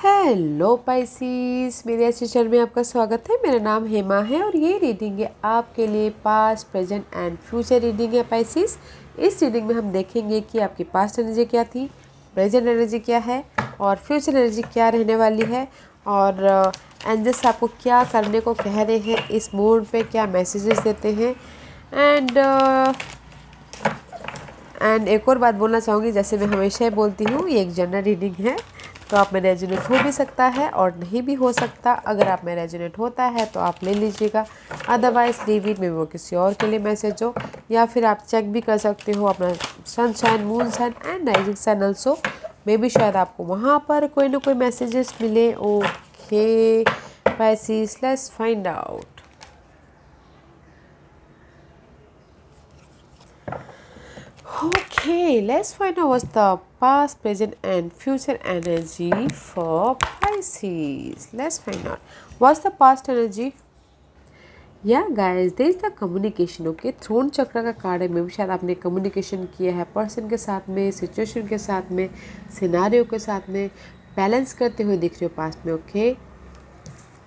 Hello पाइसीस, मेरे इस channel में आपका स्वागत है। मेरा नाम हेमा है और ये रीडिंग है आपके लिए past, present and future reading है पाइसीस। इस रीडिंग में हम देखेंगे कि आपकी पास्ट एनर्जी क्या थी, प्रेजेंट एनर्जी क्या है और फ्यूचर एनर्जी क्या रहने वाली है, और एंजल्स आपको क्या करने को कह रहे हैं, इस मूड पे क्या मैसेजेस देते हैं। एंड एक और बात बोलना चाहूँगी, जैसे मैं हमेशा ही बोलती हूँ, ये एक जनरल रीडिंग है, तो आप में रेजोनेट हो भी सकता है और नहीं भी हो सकता। अगर आप में रेजोनेट होता है तो आप ले लीजिएगा, अदरवाइज लीव इट में वो किसी और के लिए मैसेज हो, या फिर आप चेक भी कर सकते हो अपना sun sign, moon sign and rising sign also. May B शायद आपको वहाँ पर कोई ना कोई मैसेजेस मिले। Okay Pisces, let's find out. Okay, let's find out what's the past, present, and future energy for Pisces. Let's find out what's the past energy. Yeah, guys, there is the communication. Okay, throne chakra का card है। मे भी शायद आपने communication किया है person के साथ में, सिचुएशन के साथ में, सिनारियो के साथ में, बैलेंस करते हुए दिख रहे हो पास्ट में। ओके,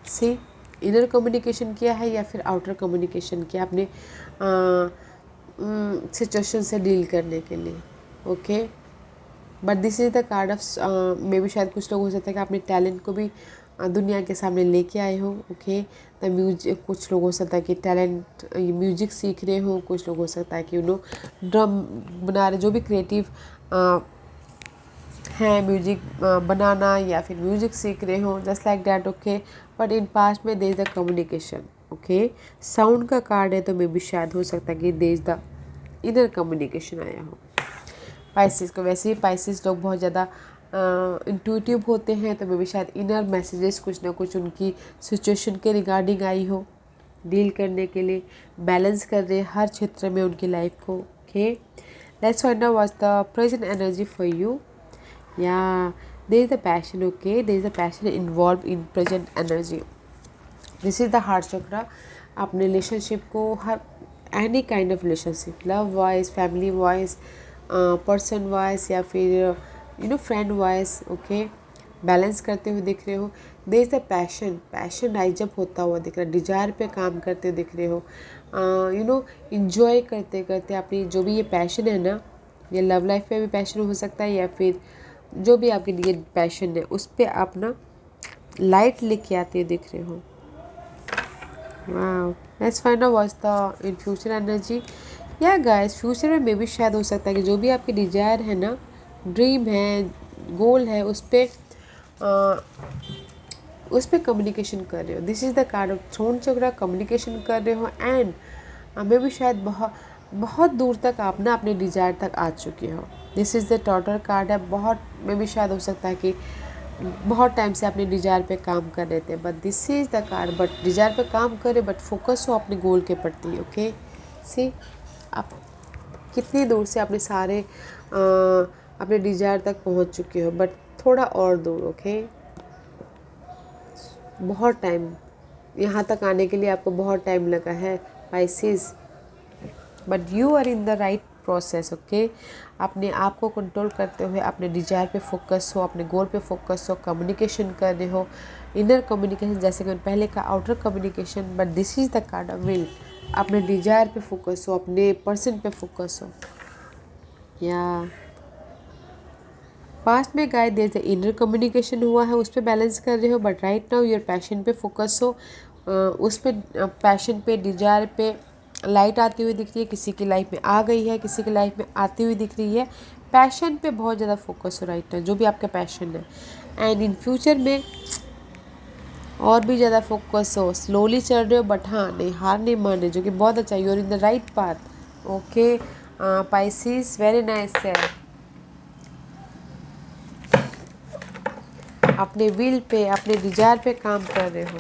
सी इनर कम्युनिकेशन किया है या फिर आउटर कम्युनिकेशन किया आपने सिचुएशन से डील करने के लिए। Okay, but this is the card of may be शायद कुछ लोग हो सकता है कि अपने टैलेंट को भी दुनिया के सामने लेके आए हो। ओके, द म्यूजिक, कुछ लोग हो सकता है कि टैलेंट म्यूजिक सीख रहे हो, कुछ लोग हो सकता है कि ड्रम बना रहे, जो भी क्रिएटिव हैं, म्यूजिक बनाना या फिर म्यूजिक सीख रहे हो, just like that. Okay, but in past में there is the communication. Okay, sound का कार्ड है, तो मे बी शायद हो सकता है कि there is the inner communication आया हो पाइसेस को। वैसे ही पाइसेस लोग बहुत ज़्यादा इंट्यूटिव होते हैं, तो मे बी शायद इनर मैसेजेस कुछ ना कुछ उनकी सिचुएशन के रिगार्डिंग आई हो, डील करने के लिए, बैलेंस कर रहे हर क्षेत्र में उनकी लाइफ को। Okay, let's find out what's the present energy for you. Yeah, there is a passion. Okay, there is a passion involved in present energy. This is the heart chakra. अपने relationship को, हर any kind of relationship, love wise, family wise, person wise या फिर friend wise, okay, balance करते हुए दिख रहे हो। There is the passion rise up होता हुआ दिख रहा है, डिजायर पे काम करते हुए दिख रहे हो, इंजॉय करते करते अपनी जो भी ये पैशन है ना, ये लव लाइफ पे भी पैशन हो सकता है या फिर जो भी आपके लिए पैशन है उस पर आप ना लाइट लेके आते दिख रहे हो। Wow, let's find out what's the in future energy. या गाइस, फ्यूचर में मे भी शायद हो सकता है कि जो भी आपकी डिजायर है ना, ड्रीम है, गोल है, उस पर कम्युनिकेशन कर रहे हो। This is the card of throne chakra, communication कर रहे हो एंड मे भी शायद बहुत दूर तक आप ना अपने डिजायर तक आ चुके हो। दिस इज़ द टॉटर कार्ड है। बहुत मे भी शायद हो सकता है कि बहुत टाइम से अपने डिजायर पे काम कर रहे थे, but this is the card, but desire पे काम करे बट फोकस हो अपने गोल के प्रति। ओके, सी आप कितनी दूर से अपने सारे अपने डिजायर तक पहुंच चुके हो, बट थोड़ा और दूर। ओके, बहुत टाइम यहाँ तक आने के लिए आपको बहुत टाइम लगा है Pisces, but you are in the right process. Okay, अपने आप को कंट्रोल करते हुए अपने डिजायर पे फोकस हो, अपने गोल पे फोकस हो, कम्युनिकेशन कर रहे हो, इनर कम्युनिकेशन, जैसे कि मैंने पहले का outer communication, but this is the card of will. अपने डिजायर पे फोकस हो, अपने पर्सन पे फोकस हो। या पास्ट में गाइड जैसे इनर कम्युनिकेशन हुआ है, उस पर बैलेंस कर रहे हो, but right now your passion पे फोकस हो, उस पर पैशन पे, डिजायर पे लाइट आती हुई दिख रही है। किसी की लाइफ में आ गई है, किसी की लाइफ में आती हुई दिख रही है। पैशन पे बहुत ज़्यादा फोकस हो राइट नाउ, जो भी आपका पैशन है, एंड इन फ्यूचर में और भी ज़्यादा फोकस हो। स्लोली चल रहे हो बट हाँ, नहीं हार नहीं मान रहे, जो कि बहुत अच्छा, you are in the right path. Okay Pisces, very nice है। अपने विल पे, अपने डिजायर पे काम कर रहे हो।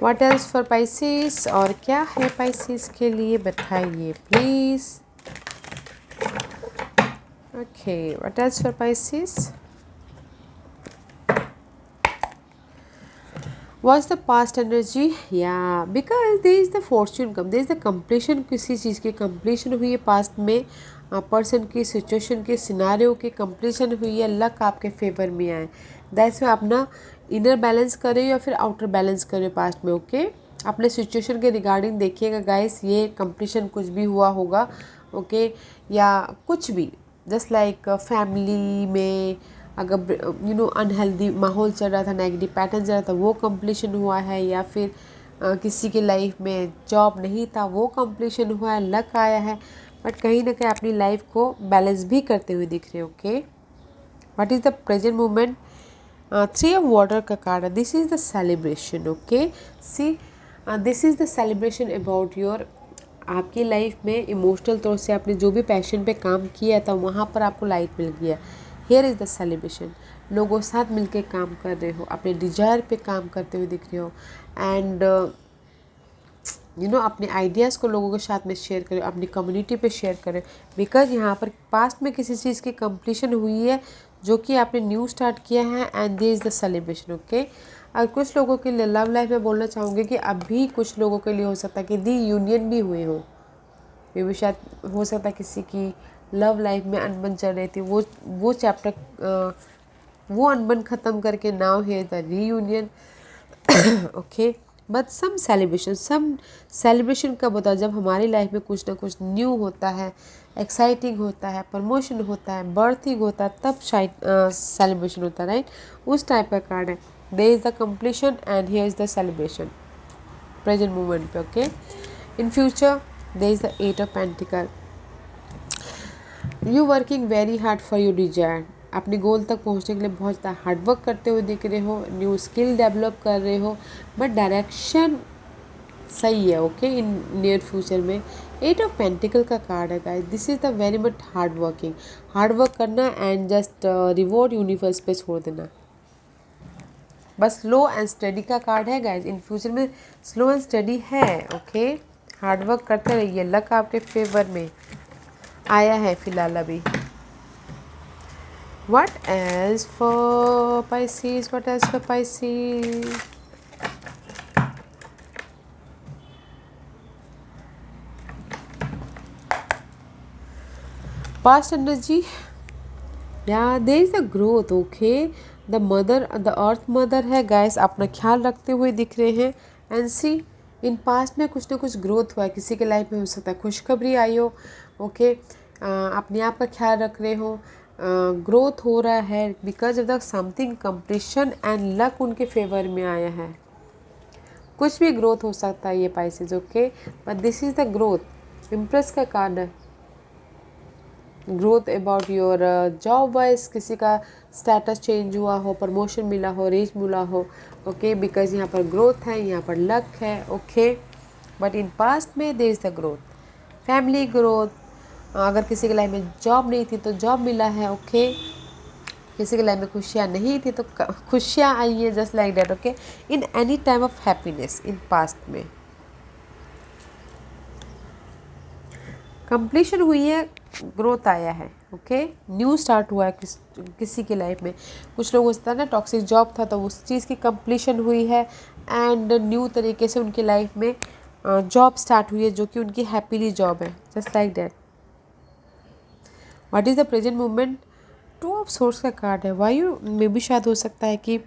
व्हाट एल्स फॉर पाइसेस, और क्या है पाइसेस के लिए बताइए please. Okay, what else for Pisces, what's the past energy. या because there is the fortune come, there is the completion, किसी चीज़ की कंप्लीशन हुई है पास्ट में, पर्सन की, सिचुएशन की, सिनारियो की कंप्लीशन हुई है, लक आपके फेवर में आए। दैट्स में अपना इनर बैलेंस कर रहे हो या फिर आउटर बैलेंस कर रहे हो पास्ट में। ओके अपने सिचुएशन के रिगार्डिंग देखिएगा गाइस, ये कंप्लीशन कुछ भी हुआ होगा ओके या कुछ भी, जस्ट लाइक फैमिली में अगर अनहेल्दी माहौल चल रहा था, नेगेटिव पैटर्न चल रहा था, वो कंप्लीशन हुआ है, या फिर किसी के लाइफ में जॉब नहीं था वो कंप्लीशन हुआ है, लक आया है, बट कहीं ना कहीं अपनी लाइफ को बैलेंस भी करते हुए दिख रहे हो। Okay what is the present moment? 3 of water का कार्ड है, this is the celebration. Okay see this is the celebration about your, आपकी लाइफ में इमोशनल तौर से आपने जो भी पैशन पे काम किया था वहाँ पर आपको लाइट मिल गया। हेयर इज़ द सेलिब्रेशन, लोगों के साथ मिलके काम कर रहे हो, अपने डिजायर पे काम करते हुए दिख रहे हो, एंड अपने आइडियाज़ को लोगों के साथ में शेयर करें, अपनी कम्युनिटी पे शेयर करें, बिकॉज यहाँ पर पास्ट में किसी चीज़ की कंप्लीशन हुई है जो कि आपने न्यू स्टार्ट किया है, and this is the celebration. Okay और कुछ लोगों के लिए लव लाइफ में बोलना चाहूँगी कि अभी कुछ लोगों के लिए हो सकता है कि दी यूनियन भी हुए हो, मे भी शायद हो सकता है किसी की लव लाइफ में अनबन चल रही थी, वो चैप्टर वो अनबन ख़त्म करके now here the reunion. Okay but some celebration कब होता है? जब हमारी लाइफ में कुछ ना कुछ न्यू होता है, एक्साइटिंग होता है, प्रमोशन होता है, बर्थिंग होता है, तब शायद सेलिब्रेशन होता है, राइट? उस टाइप का कार्ड है। There is the completion and here is the celebration present moment पे। Okay in future there is the 8 of pentacle, you working very hard for your desire, अपने गोल तक पहुंचने के लिए बहुत ज़्यादा हार्डवर्क करते हुए दिख रहे हो, न्यू स्किल डेवलप कर रहे हो, बट डायरेक्शन सही है। ओके इन नियर फ्यूचर में 8 of पेंटिकल का कार्ड है guys, this is the very much hard work करना एंड जस्ट रिवॉर्ड यूनिवर्स पे छोड़ देना, बस स्लो एंड स्टडी का कार्ड है गाइस। इन फ्यूचर में स्लो एंड स्टडी है। ओके हार्डवर्क करते रहिए, लक आपके फेवर में आया है फिलहाल अभी। What else for Pisces? What else for Pisces? Past energy. Yeah, there is a growth. Okay, the earth mother है guys, अपना ख्याल रखते हुए दिख रहे हैं, and see इन पास्ट में कुछ ना कुछ ग्रोथ हुआ है, किसी के लाइफ में हो सकता है खुशखबरी आई हो। ओके अपने आप का ख्याल रख रहे हो, ग्रोथ हो रहा है because of the something completion and luck उनके फेवर में आया है। कुछ भी ग्रोथ हो सकता है ये Pisces. Okay but this is the growth, impress का कार्ड है, growth about your job wise, किसी का स्टेटस चेंज हुआ हो, प्रमोशन मिला हो, रेज मिला हो। ओके बिकॉज यहाँ पर ग्रोथ है, यहाँ पर लक है। ओके बट इन पास्ट में there is the growth, family growth, अगर किसी के लाइफ में जॉब नहीं थी तो जॉब मिला है। ओके किसी के लाइफ में खुशियाँ नहीं थी तो खुशियाँ आई है, just like that. Okay in any time of happiness in past में कंप्लीशन हुई है, ग्रोथ आया है। ओके न्यू स्टार्ट हुआ है किसी की लाइफ में। कुछ लोग होता है ना टॉक्सिक जॉब था तो उस चीज़ की कंप्लीशन हुई है एंड न्यू तरीके से उनकी लाइफ में जॉब स्टार्ट हुई है जो कि उनकी हैप्पीली जॉब है, just like that. What is the present movement? 2 of Swords का कार्ड है, वायु में भी शायद हो सकता है कि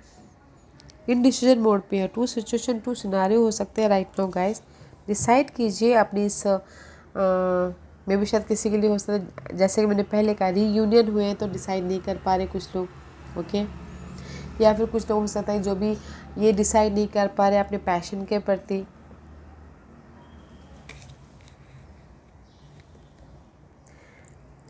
इन डिसीजन मोड पे है, 2 सिचुएशन 2 सिनारियो हो सकते हैं राइट नाउ गाइस। डिसाइड कीजिए अपनी इस में भी शायद किसी के लिए हो सकता है, जैसे कि मैंने पहले कहा रीयूनियन हुए हैं तो डिसाइड नहीं कर पा रहे कुछ लोग। ओके या फिर कुछ लोग हो सकता है जो भी ये डिसाइड नहीं कर पा रहे अपने पैशन के प्रति।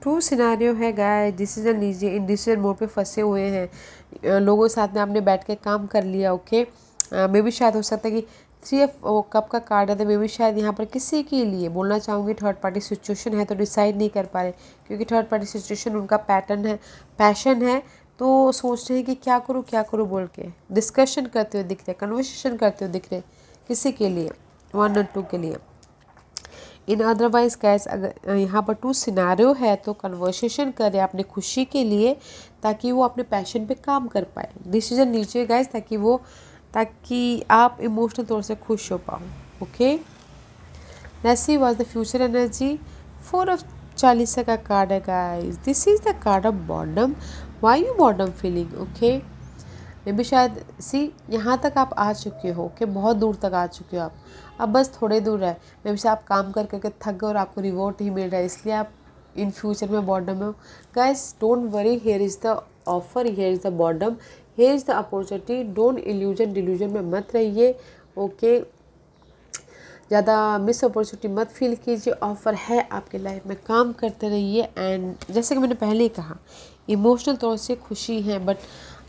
ट्रू सिनारियो है गाय, डिसीजन लीजिए, इन डिसीजन मोड पे फंसे हुए हैं, लोगों के साथ में आपने बैठ के काम कर लिया। ओके मे भी शायद हो सकता है कि 3 of कप का कार्ड है तो मे भी शायद यहाँ पर किसी के लिए बोलना चाहूँगी थर्ड पार्टी सिचुएशन है तो डिसाइड नहीं कर पा रहे, क्योंकि थर्ड पार्टी सिचुएशन उनका पैशन है तो सोच रहे हैं कि क्या करूँ बोल के डिस्कशन करते हुए दिख रहे, कन्वर्सेशन करते हुए दिख रहे किसी के लिए, 1 और 2 के लिए। इन अदरवाइज गैस अगर यहाँ पर 2 सिनारियो है तो कन्वर्सेशन करें अपने खुशी के लिए ताकि वो अपने पैशन पे काम कर पाए। डिसीजन लीजिए गैस ताकि आप इमोशनल तौर से खुश हो पाओ। Okay let's see what the future energy. 4 of चालीसा का कार्ड है guys, this is the card of boredom. Why you boredom feeling? Okay maybe शायद यहाँ तक आप आ चुके हो कि बहुत दूर तक आ चुके हो आप, अब बस थोड़े दूर है, मे भी आप काम कर करके थक गए और आपको रिवॉर्ड नहीं मिल रहा है, इसलिए आप इन फ्यूचर में बॉर्डम में हो। Guys don't worry, here is the offer, here is the boredom, here is the opportunity. Don't illusion delusion में मत रहिए, ओके। ज़्यादा मिस अपॉर्चुनिटी मत फील कीजिए, ऑफ़र है आपके लाइफ में, काम करते रहिए। एंड जैसे कि मैंने पहले ही कहा, इमोशनल तौर से खुशी है, बट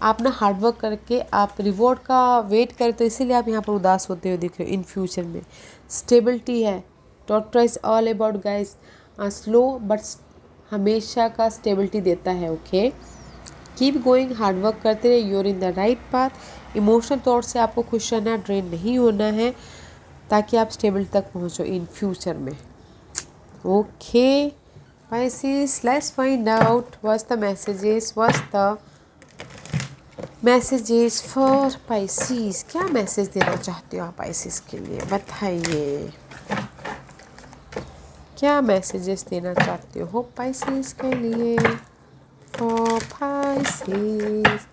आप ना हार्डवर्क करके आप रिवॉर्ड का वेट करें, तो इसीलिए आप यहाँ पर उदास होते हुए दिख रहे हो। इन फ्यूचर में स्टेबिलिटी है, tortoise is all about guys slow but हमेशा का स्टेबिलिटी देता है, ओके। कीप गोइंग, हार्डवर्क करते रहे, you're in the right path. Emotional तौर से आपको खुश रहना, ड्रेन नहीं होना है, ताकि आप स्टेबल तक पहुंचो इन फ्यूचर में, okay. Pisces, let's find out what's the messages for Pisces। क्या मैसेज देना चाहते हो आप Pisces के लिए, बताइए क्या मैसेजेस देना चाहते हो Pisces के लिए, for Pisces।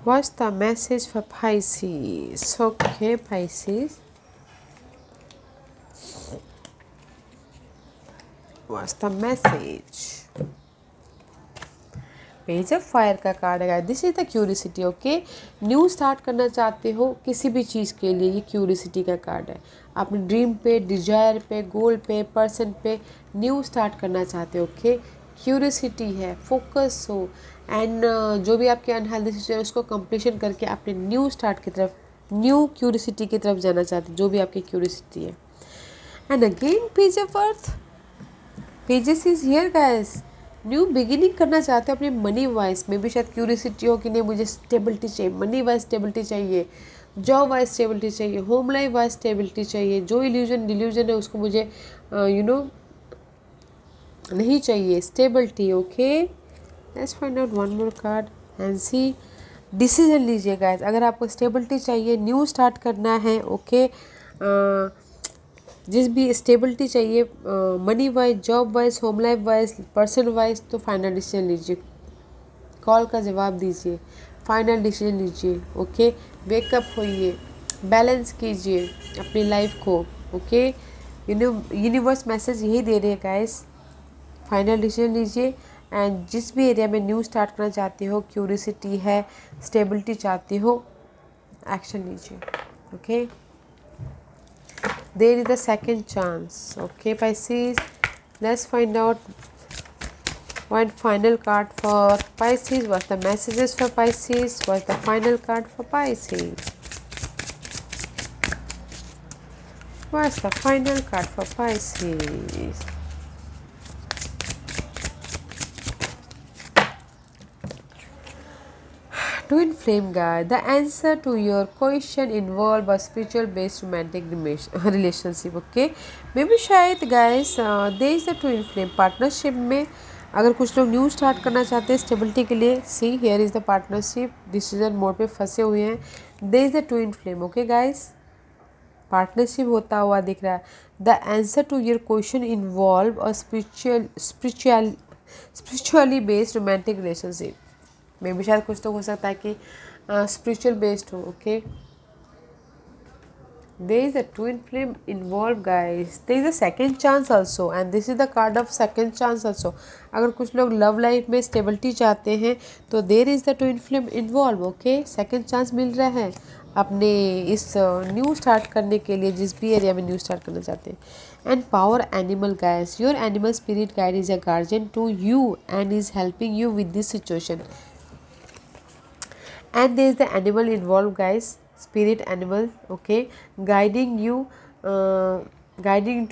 What's the message for Pisces? Okay, Pisces. What's the message? Page of fire का कार्ड है, this is the curiosity, okay. New start करना चाहते हो किसी भी चीज़ के लिए, ये क्यूरियोसिटी का कार्ड है। अपने ड्रीम पे, डिजायर पे, गोल पे, पर्सन पे न्यू स्टार्ट करना चाहते हो, ओके। क्यूरियोसिटी है, फोकस हो, एंड जो भी आपके अनहेल्दी सिचुएशन है उसको कंप्लीशन करके अपने न्यू स्टार्ट की तरफ, न्यू क्यूरियोसिटी की तरफ जाना चाहते हो, जो भी आपकी क्यूरियोसिटी है। And again page of earth, pages is here guys, new beginning करना चाहते हो अपने मनी वाइज में भी। शायद क्यूरियोसिटी हो कि नहीं मुझे स्टेबिलिटी चाहिए, मनी वाइज स्टेबिलिटी चाहिए, जॉब वाइज स्टेबिलिटी चाहिए, होम लाइफ वाइज स्टेबिलिटी चाहिए, जो इल्यूजन डिल्यूजन है उसको मुझे नहीं चाहिए, stability, okay. Let's find out one more card and see. Decision लीजिए गाइस, अगर आपको स्टेबिलिटी चाहिए, न्यू स्टार्ट करना है, ओके। जिस भी स्टेबिलिटी चाहिए, money wise, job wise, home life wise, person wise, तो फाइनल डिसीजन लीजिए, कॉल का जवाब दीजिए, फाइनल डिसीजन लीजिए, ओके। वेकअप होइए, बैलेंस कीजिए अपनी लाइफ को, ओके। यूनिवर्स मैसेज यही दे रहे हैं गाइस, फाइनल डिसीजन लीजिए। एंड जिस भी एरिया में न्यू स्टार्ट करना चाहते हो, क्यूरियोसिटी है, स्टेबिलिटी चाहते हो, एक्शन लीजिए, okay. There is a second chance, okay Pisces. Let's find out one final card for Pisces. What's the messages for Pisces? What's the final card for Pisces? What's the final card for Pisces? Twin flame guy, the answer to your question involve a spiritual based romantic relationship, okay। मे भी शायद guys there is a twin flame partnership में अगर कुछ लोग new start करना चाहते हैं stability के लिए, see here is the partnership, decision mode पे फंसे हुए हैं, there is the twin flame, okay guys. Partnership होता हुआ दिख रहा है। The answer to your question involve a spiritually based romantic relationship. Maybe शायद कुछ तो हो सकता है कि स्पिरिचुअल बेस्ड हो, okay. There is a twin flame involved guys, there is a second chance also and this is the card of second chance also। अगर कुछ लोग लव लाइफ में स्टेबिलिटी चाहते हैं तो there is the twin flame involved, okay. Second chance मिल रहा है अपने इस न्यू स्टार्ट करने के लिए, जिस भी एरिया में न्यू स्टार्ट करना चाहते हैं। And power animal guys, your animal spirit guide is a guardian to you and is helping you with this situation. And there is the animal involved guys, spirit animal, okay, guiding you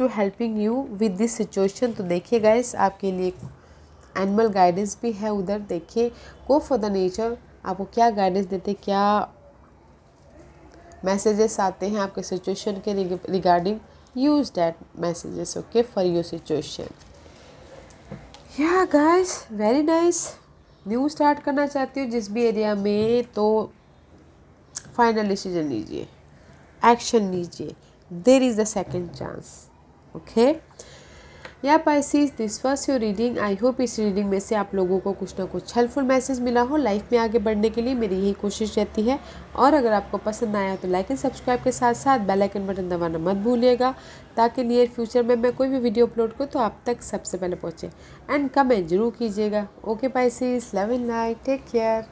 to helping you with this situation। तो देखिए guys आपके लिए animal guidance भी है उधर, देखिए go for the nature, आपको क्या गाइडेंस देते, क्या मैसेजेस आते हैं आपके सिचुएशन के regarding, use that messages, okay, for your situation. या guys very nice. New start करना चाहती हो जिस भी एरिया में, तो फाइनल डिसीजन लीजिए, एक्शन लीजिए, there is the second chance, okay. या Pisces, this was your reading. I hope इस रीडिंग में से आप लोगों को कुछ ना कुछ हेल्पफुल मैसेज मिला हो। लाइफ में आगे बढ़ने के लिए मेरी यही कोशिश रहती है। और अगर आपको पसंद आया तो लाइक एंड सब्सक्राइब के साथ साथ बेल आइकन बटन दबाना मत भूलिएगा, ताकि नियर फ्यूचर में मैं कोई भी वीडियो अपलोड करूँ तो आप तक सबसे पहले पहुँचे। एंड कमेंट जरूर कीजिएगा। Okay Pisces, love and light, take care.